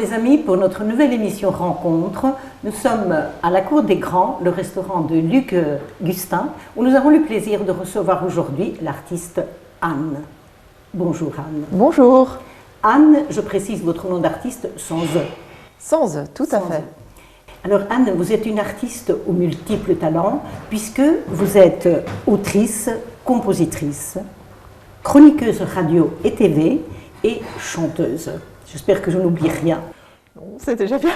les amis, pour notre nouvelle émission Rencontre, nous sommes à la Cour des Grands, le restaurant de Luc Gustin, où nous avons le plaisir de recevoir aujourd'hui l'artiste Anne. Bonjour Anne. Bonjour. Anne, je précise votre nom d'artiste sans E. Sans E, tout à fait. Alors Anne, vous êtes une artiste aux multiples talents, puisque vous êtes autrice, compositrice, chroniqueuse radio et TV et chanteuse. J'espère que je n'oublie rien. C'est déjà bien.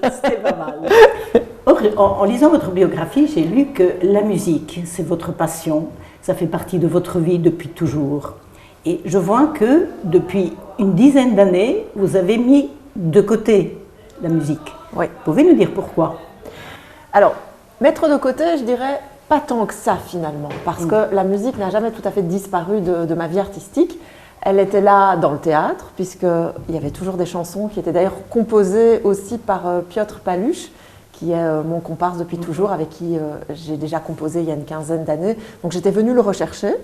C'est pas mal. Or, en lisant votre biographie, j'ai lu que la musique, c'est votre passion, ça fait partie de votre vie depuis toujours. Et je vois que depuis une dizaine d'années, vous avez mis de côté la musique. Oui. Pouvez nous dire pourquoi? Alors, mettre de côté, je dirais pas tant que ça finalement, parce que la musique n'a jamais tout à fait disparu de ma vie artistique. Elle était là dans le théâtre, puisqu'il y avait toujours des chansons qui étaient d'ailleurs composées aussi par Piotr Paluch, qui est mon comparse depuis toujours, avec qui j'ai déjà composé il y a une quinzaine d'années. Donc j'étais venue le rechercher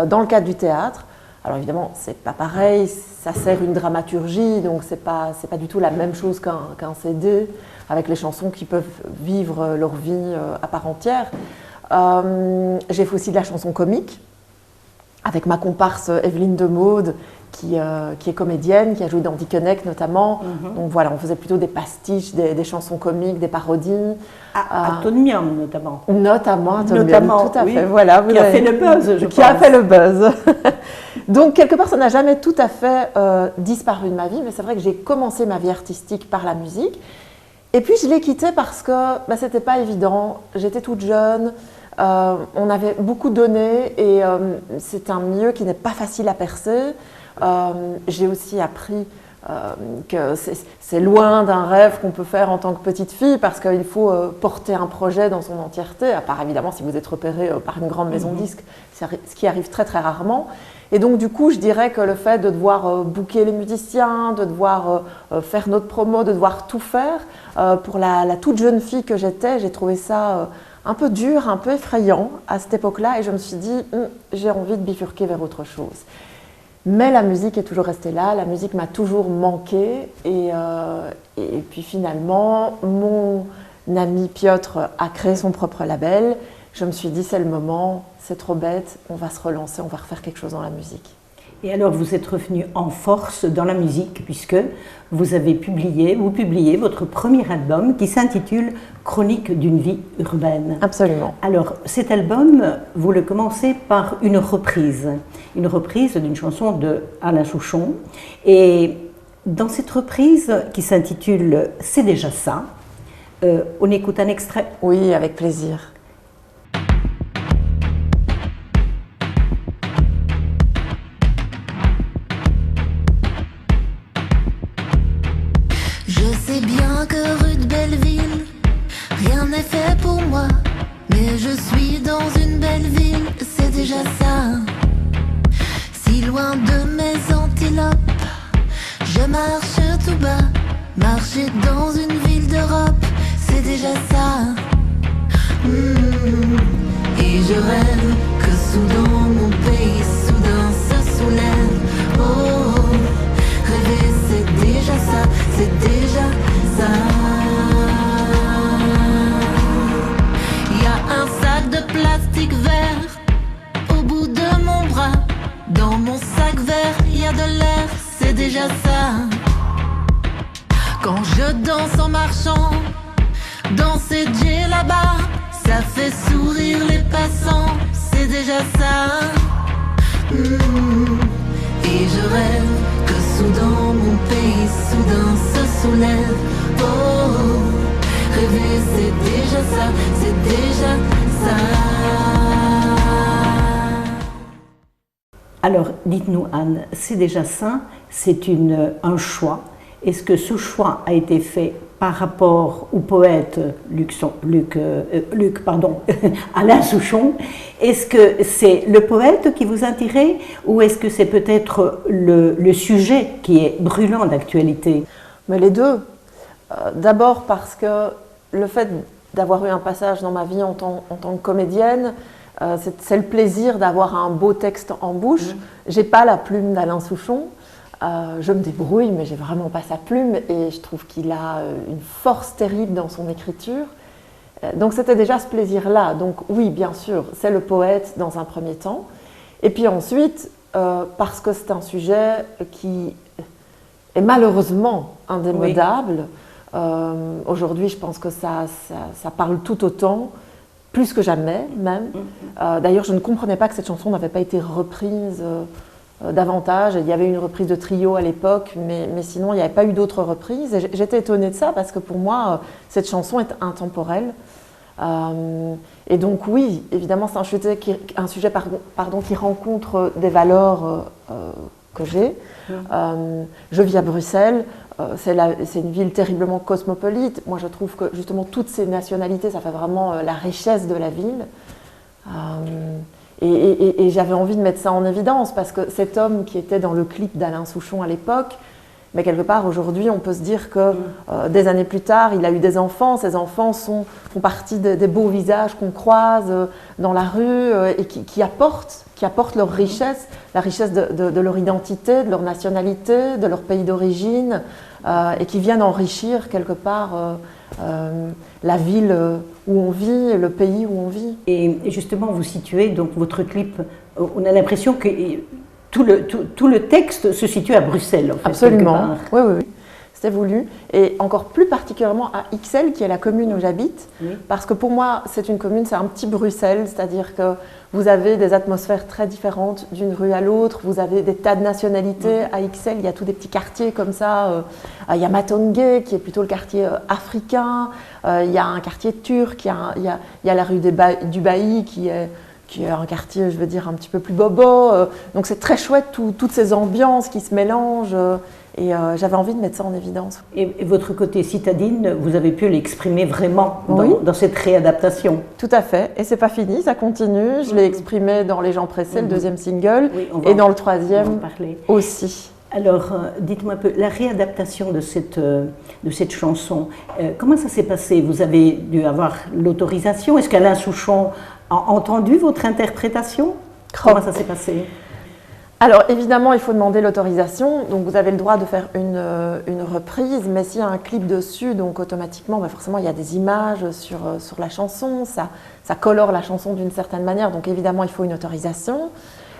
dans le cadre du théâtre. Alors évidemment, c'est pas pareil, ça sert une dramaturgie, donc c'est pas du tout la même chose qu'un CD, avec les chansons qui peuvent vivre leur vie à part entière. J'ai fait aussi de la chanson comique, avec ma comparse Evelyne Demaude, qui est comédienne, qui a joué dans Dickeneck notamment. Donc voilà, on faisait plutôt des pastiches, des chansons comiques, des parodies. Atomium notamment. Notamment Atomium, tout à fait. Voilà, qui a fait le buzz, je pense. Qui a fait le buzz. Donc quelque part, ça n'a jamais tout à fait disparu de ma vie, mais c'est vrai que j'ai commencé ma vie artistique par la musique. Et puis je l'ai quittée parce que c'était pas évident. J'étais toute jeune. On avait beaucoup donné et c'est un milieu qui n'est pas facile à percer. J'ai aussi appris que c'est loin d'un rêve qu'on peut faire en tant que petite fille parce qu'il faut porter un projet dans son entièreté, à part évidemment si vous êtes repéré par une grande maison de disques, ce qui arrive très très rarement. Et donc du coup je dirais que le fait de devoir booker les musiciens, de devoir faire notre promo, de devoir tout faire, pour la toute jeune fille que j'étais, j'ai trouvé ça un peu dur, un peu effrayant à cette époque-là et je me suis dit j'ai envie de bifurquer vers autre chose. Mais la musique est toujours restée là, la musique m'a toujours manqué et puis finalement mon ami Piotr a créé son propre label. Je me suis dit c'est le moment, c'est trop bête, on va se relancer, on va refaire quelque chose dans la musique. Et alors vous êtes revenu en force dans la musique puisque vous publiez votre premier album qui s'intitule Chronique d'une vie urbaine. Absolument. Alors cet album, vous le commencez par une reprise d'une chanson de Alain Souchon. Et dans cette reprise qui s'intitule C'est déjà ça, on écoute un extrait. Oui, avec plaisir. Rien n'est fait pour moi, mais je suis dans une belle ville, c'est déjà ça. Si loin de mes antilopes, je marche tout bas. Marcher dans une ville d'Europe, c'est déjà ça. Et je rêve que soudain mon pays soudain se soulève. Oh, rêver c'est déjà ça, c'est déjà ça. Plastique vert au bout de mon bras. Dans mon sac vert, il y a de l'air, c'est déjà ça. Quand je danse en marchant dans ces jets là-bas, ça fait sourire les passants, c'est déjà ça. Et je rêve que soudain mon pays soudain se soulève. Oh, rêver c'est déjà ça, c'est déjà ça. Alors, dites-nous Anne, c'est déjà ça, c'est un choix. Est-ce que ce choix a été fait par rapport au poète Alain Souchon? Est-ce que c'est le poète qui vous a attiré ou est-ce que c'est peut-être le sujet qui est brûlant d'actualité? Mais les deux. D'abord parce que le fait d'avoir eu un passage dans ma vie en tant que comédienne, c'est le plaisir d'avoir un beau texte en bouche. J'ai pas la plume d'Alain Souchon, Je me débrouille, mais j'ai vraiment pas sa plume et je trouve qu'il a une force terrible dans son écriture. Donc c'était déjà ce plaisir-là. Donc oui, bien sûr, c'est le poète dans un premier temps. Et puis ensuite, parce que c'est un sujet qui est malheureusement indémodable, aujourd'hui je pense que ça parle tout autant, plus que jamais même. D'ailleurs, je ne comprenais pas que cette chanson n'avait pas été reprise davantage. Il y avait une reprise de Trio à l'époque, mais sinon il n'y avait pas eu d'autres reprises. Et j'étais étonnée de ça parce que pour moi, cette chanson est intemporelle. Et donc oui, évidemment, c'est un sujet qui rencontre des valeurs que j'ai. Je vis à Bruxelles, c'est une ville terriblement cosmopolite. Moi, je trouve que justement toutes ces nationalités, ça fait vraiment la richesse de la ville. Et j'avais envie de mettre ça en évidence parce que cet homme qui était dans le clip d'Alain Souchon à l'époque, mais quelque part aujourd'hui on peut se dire que des années plus tard il a eu des enfants, ces enfants font partie des beaux visages qu'on croise dans la rue et qui apportent leur richesse, la richesse de leur identité, de leur nationalité, de leur pays d'origine et qui viennent enrichir quelque part la ville où on vit, le pays où on vit. Et justement, vous situez donc votre clip, on a l'impression que tout le texte se situe à Bruxelles, en fait. Absolument, oui. C'était voulu. Et encore plus particulièrement à Ixelles, qui est la commune où j'habite, parce que pour moi, c'est une commune, c'est un petit Bruxelles, c'est-à-dire que vous avez des atmosphères très différentes d'une rue à l'autre, vous avez des tas de nationalités. À Ixelles, il y a tous des petits quartiers comme ça. Il y a Matongué, qui est plutôt le quartier africain. Il y a un quartier turc, il y a la rue du Bailly, qui est un quartier, je veux dire, un petit peu plus bobo. Donc c'est très chouette, toutes ces ambiances qui se mélangent. Et j'avais envie de mettre ça en évidence. Et votre côté citadine, vous avez pu l'exprimer vraiment dans cette réadaptation. Tout à fait. Et c'est pas fini, ça continue. Je l'ai exprimé dans Les gens pressés, le deuxième single, et dans le troisième aussi. Alors, dites-moi un peu, la réadaptation de cette chanson, comment ça s'est passé? Vous avez dû avoir l'autorisation? Est-ce qu'Alain Souchon a entendu votre interprétation? Comment ça s'est passé? Alors évidemment, il faut demander l'autorisation, donc vous avez le droit de faire une reprise, mais s'il y a un clip dessus, donc automatiquement, forcément il y a des images sur la chanson, ça colore la chanson d'une certaine manière, donc évidemment il faut une autorisation.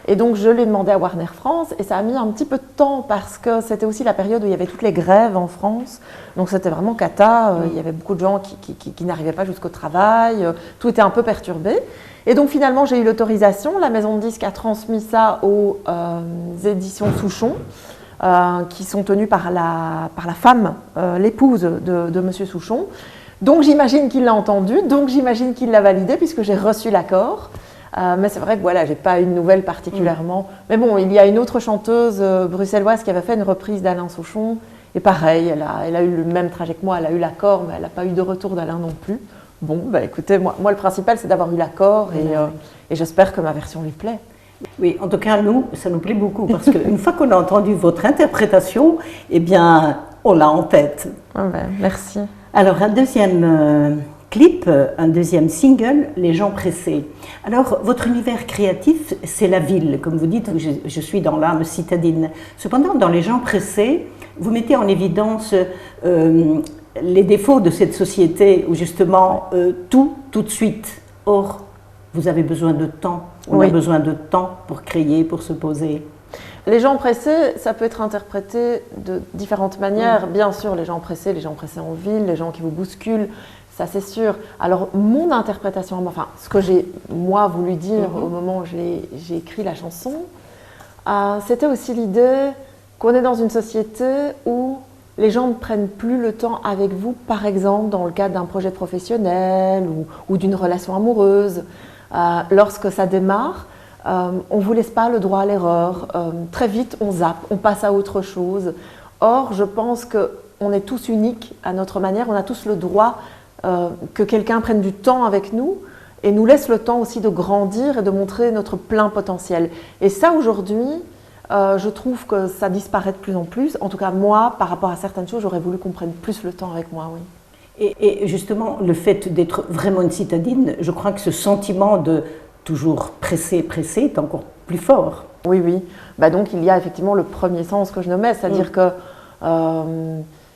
Et donc je l'ai demandé à Warner France et ça a mis un petit peu de temps parce que c'était aussi la période où il y avait toutes les grèves en France, donc c'était vraiment cata, il y avait beaucoup de gens qui n'arrivaient pas jusqu'au travail, tout était un peu perturbé. Et donc finalement j'ai eu l'autorisation, la maison de disques a transmis ça aux éditions Souchon, qui sont tenues par la femme, l'épouse de Monsieur Souchon. Donc j'imagine qu'il l'a entendu, donc j'imagine qu'il l'a validé puisque j'ai reçu l'accord. Mais c'est vrai que voilà, j'ai pas une nouvelle particulièrement. Mais bon, il y a une autre chanteuse bruxelloise qui avait fait une reprise d'Alain Souchon. Et pareil, elle a eu le même trajet que moi, elle a eu l'accord, mais elle n'a pas eu de retour d'Alain non plus. Bon, écoutez, moi le principal c'est d'avoir eu l'accord et j'espère que ma version lui plaît. Oui, en tout cas, nous, ça nous plaît beaucoup parce qu'une fois qu'on a entendu votre interprétation, eh bien, on l'a en tête. Merci. Alors, un deuxième clip, un deuxième single, Les gens pressés. Alors, votre univers créatif, c'est la ville. Comme vous dites, je suis dans l'âme citadine. Cependant, dans Les gens pressés, vous mettez en évidence les défauts de cette société où justement tout de suite. Or, vous avez besoin de temps. On a besoin de temps pour créer, pour se poser. Les gens pressés, ça peut être interprété de différentes manières. Bien sûr, les gens pressés en ville, les gens qui vous bousculent, ça c'est sûr. Alors, mon interprétation, enfin, ce que j'ai, moi, voulu dire au moment où j'ai écrit la chanson, c'était aussi l'idée qu'on est dans une société où les gens ne prennent plus le temps avec vous, par exemple, dans le cadre d'un projet professionnel ou d'une relation amoureuse. Lorsque ça démarre, on ne vous laisse pas le droit à l'erreur. Très vite, on zappe, on passe à autre chose. Or, je pense qu'on est tous uniques à notre manière. On a tous le droit que quelqu'un prenne du temps avec nous et nous laisse le temps aussi de grandir et de montrer notre plein potentiel. Et ça, aujourd'hui, je trouve que ça disparaît de plus en plus. En tout cas, moi, par rapport à certaines choses, j'aurais voulu qu'on prenne plus le temps avec moi, oui. Et justement, le fait d'être vraiment une citadine, je crois que ce sentiment de toujours pressé est encore plus fort. Oui, oui. Bah donc il y a effectivement le premier sens que je nommais, c'est-à-dire que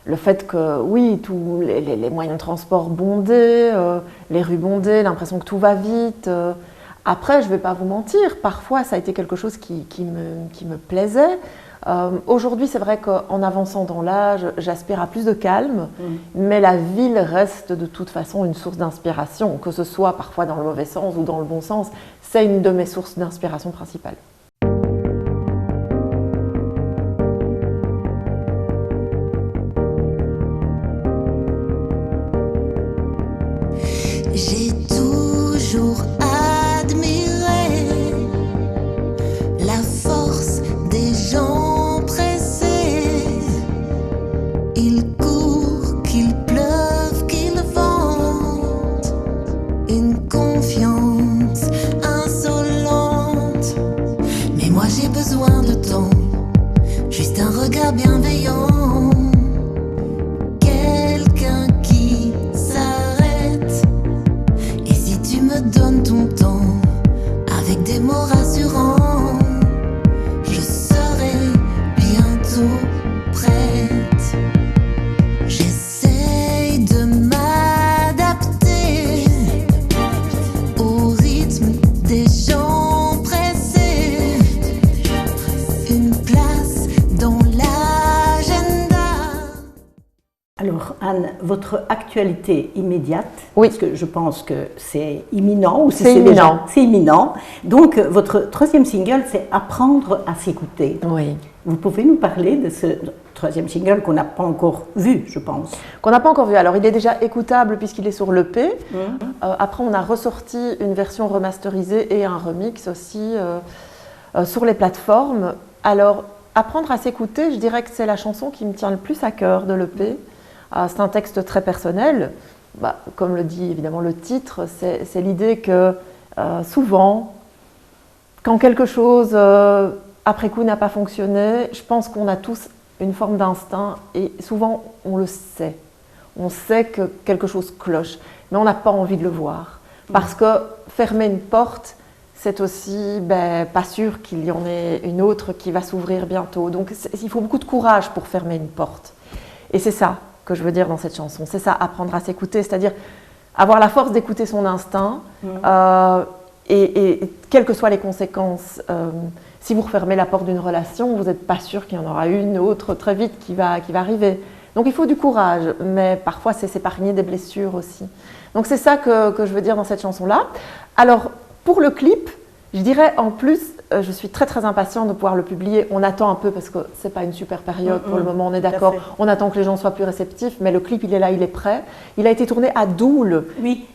le fait que, oui, tous les moyens de transport bondés, les rues bondées, l'impression que tout va vite. Après, je ne vais pas vous mentir, parfois ça a été quelque chose qui me plaisait. Aujourd'hui, c'est vrai qu'en avançant dans l'âge, j'aspire à plus de calme, mais la ville reste de toute façon une source d'inspiration, que ce soit parfois dans le mauvais sens ou dans le bon sens. C'est une de mes sources d'inspiration principales. J'ai toujours admiré la force des gens pressés. Ils courent, qu'il pleuve, qu'il vente, une confiance insolente. Mais moi j'ai besoin de temps, juste un regard bienveillant. Donne ton temps avec des mots rassurants. Je serai bientôt prête. J'essaye de m'adapter au rythme des gens pressés. Une place dans l'agenda. Alors Anne, votre actualité immédiate, Oui. parce que je pense que c'est imminent, ou si C'est imminent. déjà, c'est imminent. Donc votre troisième single, c'est Apprendre à s'écouter. Oui. Vous pouvez nous parler de ce troisième single qu'on n'a pas encore vu, je pense. Qu'on n'a pas encore vu. Alors, il est déjà écoutable puisqu'il est sur l'EP. Après, on a ressorti une version remasterisée et un remix aussi sur les plateformes. Alors, Apprendre à s'écouter, je dirais que c'est la chanson qui me tient le plus à cœur de l'EP. C'est un texte très personnel. Comme le dit évidemment le titre, c'est l'idée que souvent, quand quelque chose après coup n'a pas fonctionné, je pense qu'on a tous une forme d'instinct et souvent on le sait. On sait que quelque chose cloche, mais on n'a pas envie de le voir. Parce que fermer une porte, c'est aussi pas sûr qu'il y en ait une autre qui va s'ouvrir bientôt. Donc il faut beaucoup de courage pour fermer une porte. Et c'est ça que je veux dire dans cette chanson. C'est ça, apprendre à s'écouter, c'est-à-dire avoir la force d'écouter son instinct et quelles que soient les conséquences. Si vous refermez la porte d'une relation, vous n'êtes pas sûr qu'il y en aura une autre très vite qui va arriver. Donc il faut du courage, mais parfois c'est s'épargner des blessures aussi. Donc c'est ça que je veux dire dans cette chanson-là. Alors pour le clip, je dirais en plus, je suis très très impatiente de pouvoir le publier. On attend un peu parce que c'est pas une super période pour le moment, on est d'accord. On attend que les gens soient plus réceptifs, mais le clip il est là, il est prêt. Il a été tourné à Doul. Oui.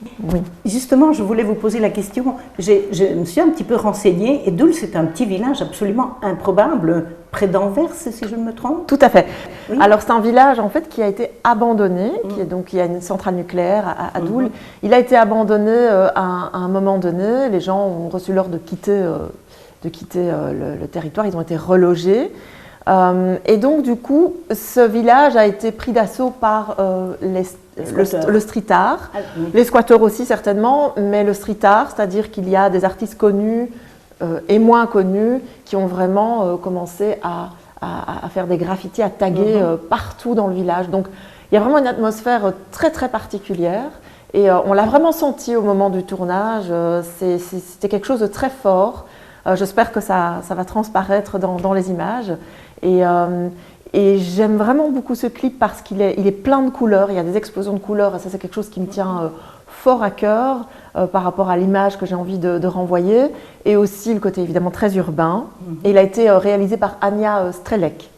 Justement, je voulais vous poser la question. Je me suis un petit peu renseignée et Doul, c'est un petit village absolument improbable, près d'Anvers, si je ne me trompe. Tout à fait. Oui. Alors c'est un village en fait qui a été abandonné, donc il y a une centrale nucléaire à Doul. Il a été abandonné à un moment donné. Les gens ont reçu l'ordre de quitter le territoire, ils ont été relogés. Et donc, du coup, ce village a été pris d'assaut par le street art, les squatteurs aussi certainement, mais le street art, c'est-à-dire qu'il y a des artistes connus et moins connus qui ont vraiment commencé à faire des graffitis, à taguer partout dans le village. Donc, il y a vraiment une atmosphère très très particulière. Et on l'a vraiment senti au moment du tournage, c'était quelque chose de très fort. J'espère que ça va transparaître dans les images. Et j'aime vraiment beaucoup ce clip parce qu'il est plein de couleurs, il y a des explosions de couleurs et ça c'est quelque chose qui me tient fort à cœur par rapport à l'image que j'ai envie de renvoyer et aussi le côté évidemment très urbain. Et il a été réalisé par Anja Strelec.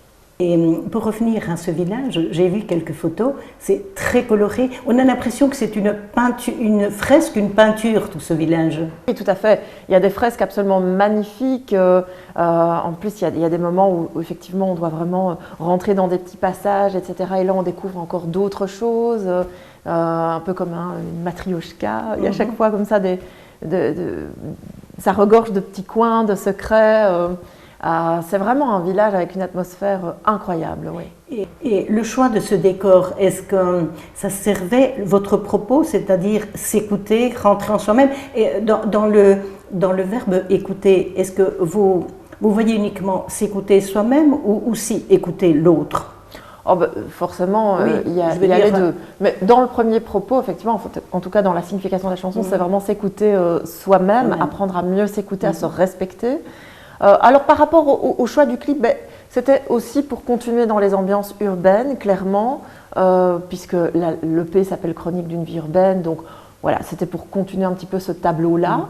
Et pour revenir à ce village, j'ai vu quelques photos, c'est très coloré. On a l'impression que c'est une fresque, une peinture, tout ce village. Oui, tout à fait. Il y a des fresques absolument magnifiques. En plus, il y a des moments où effectivement on doit vraiment rentrer dans des petits passages, etc. Et là, on découvre encore d'autres choses, un peu comme une matrioshka. Il y a chaque fois comme ça, ça regorge de petits coins, de secrets. C'est vraiment un village avec une atmosphère incroyable. Oui. Et le choix de ce décor, est-ce que ça servait votre propos, c'est-à-dire s'écouter, rentrer en soi-même? Et dans le verbe écouter, est-ce que vous voyez uniquement s'écouter soi-même ou aussi écouter l'autre? Oh ben, forcément, Oui, il y a les deux. Mais dans le premier propos, effectivement, en tout cas dans la signification de la chanson, c'est vraiment s'écouter soi-même, apprendre à mieux s'écouter, à se respecter. Alors par rapport au choix du clip, ben, c'était aussi pour continuer dans les ambiances urbaines, clairement, puisque l'EP s'appelle Chronique d'une vie urbaine, donc voilà, c'était pour continuer un petit peu ce tableau-là.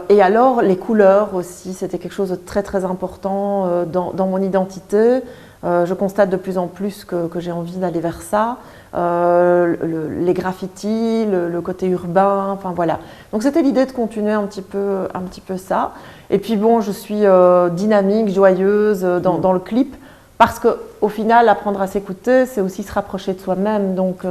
Et alors les couleurs aussi, c'était quelque chose de très très important dans mon identité. Je constate de plus en plus que j'ai envie d'aller vers ça. Les graffitis, le côté urbain, enfin voilà. Donc c'était l'idée de continuer un petit peu ça. Et puis bon, je suis dynamique, joyeuse dans le clip, parce qu'au final, apprendre à s'écouter, c'est aussi se rapprocher de soi-même. Donc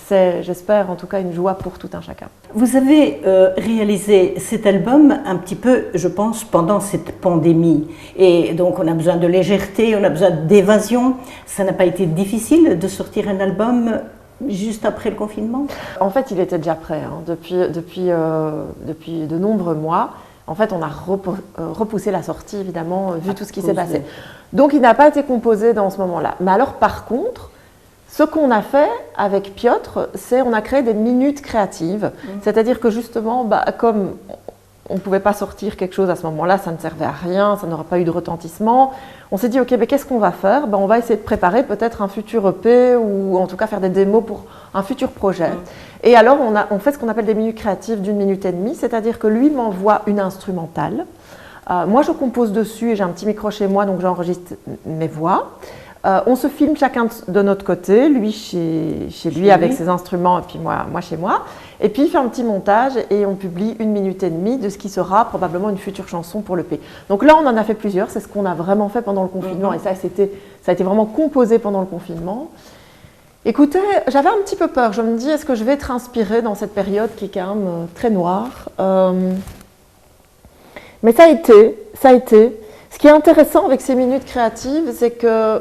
c'est, j'espère, en tout cas, une joie pour tout un chacun. Vous avez réalisé cet album un petit peu, je pense, pendant cette pandémie. Et donc on a besoin de légèreté, on a besoin d'évasion. Ça n'a pas été difficile de sortir un album juste après le confinement? En fait, il était déjà prêt hein, depuis de nombreux mois. En fait, on a repoussé la sortie, évidemment, vu tout ce qui s'est passé. Donc, il n'a pas été composé dans ce moment-là. Mais alors, par contre, ce qu'on a fait avec Piotr, c'est on a créé des minutes créatives. C'est-à-dire que justement, comme on ne pouvait pas sortir quelque chose à ce moment-là, ça ne servait à rien, ça n'aurait pas eu de retentissement. On s'est dit, ok, mais qu'est-ce qu'on va faire? On va essayer de préparer peut-être un futur EP ou en tout cas faire des démos pour un futur projet. Et alors, on fait ce qu'on appelle des minutes créatives d'1 minute et demie, c'est-à-dire que lui m'envoie une instrumentale. Moi, je compose dessus et j'ai un petit micro chez moi, donc j'enregistre mes voix. On se filme chacun de notre côté, lui chez lui avec ses instruments et puis moi chez moi. Et puis il fait un petit montage et on publie 1 minute et demie de ce qui sera probablement une future chanson pour l'EP. Donc là, on en a fait plusieurs, c'est ce qu'on a vraiment fait pendant le confinement et ça a été vraiment composé pendant le confinement. Écoutez, j'avais un petit peu peur, je me dis est-ce que je vais être inspirée dans cette période qui est quand même très noire. Mais ça a été. Ce qui est intéressant avec ces minutes créatives, c'est que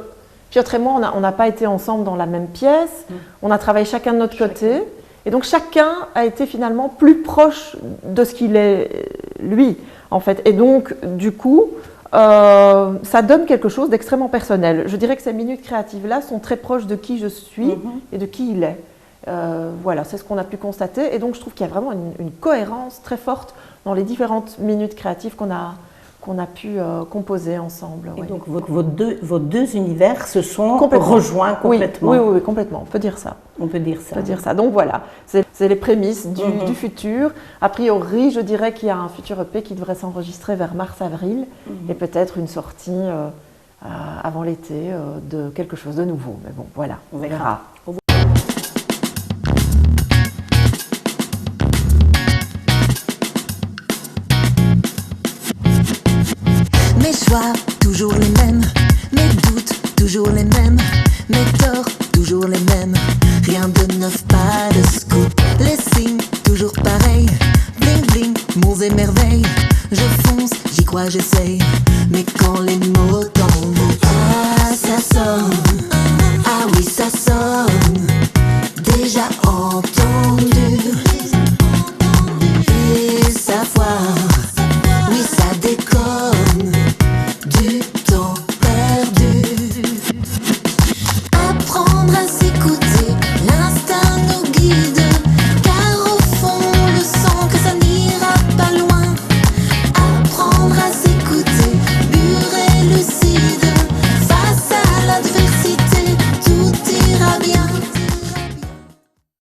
Piotr et moi, on n'a pas été ensemble dans la même pièce, on a travaillé chacun de notre côté, et donc chacun a été finalement plus proche de ce qu'il est lui, en fait. Et donc, du coup, ça donne quelque chose d'extrêmement personnel. Je dirais que ces minutes créatives-là sont très proches de qui je suis et de qui il est. Voilà, c'est ce qu'on a pu constater, et donc je trouve qu'il y a vraiment une cohérence très forte dans les différentes minutes créatives qu'on a pu composer ensemble. Et donc vos deux univers se sont rejoints complètement. Oui, complètement, on peut dire ça. On peut dire ça. Donc voilà, c'est les prémices du futur. A priori, je dirais qu'il y a un futur EP qui devrait s'enregistrer vers mars-avril et peut-être une sortie avant l'été de quelque chose de nouveau. Mais bon, voilà, on verra. Mes choix, toujours les mêmes. Mes doutes, toujours les mêmes. Mes torts, toujours les mêmes. Rien de neuf, pas de scoop. Les signes, toujours pareils. Bling bling, mots et merveilles. Je fonce, j'y crois, j'essaye. Mais quand les mots tombent, ça sonne.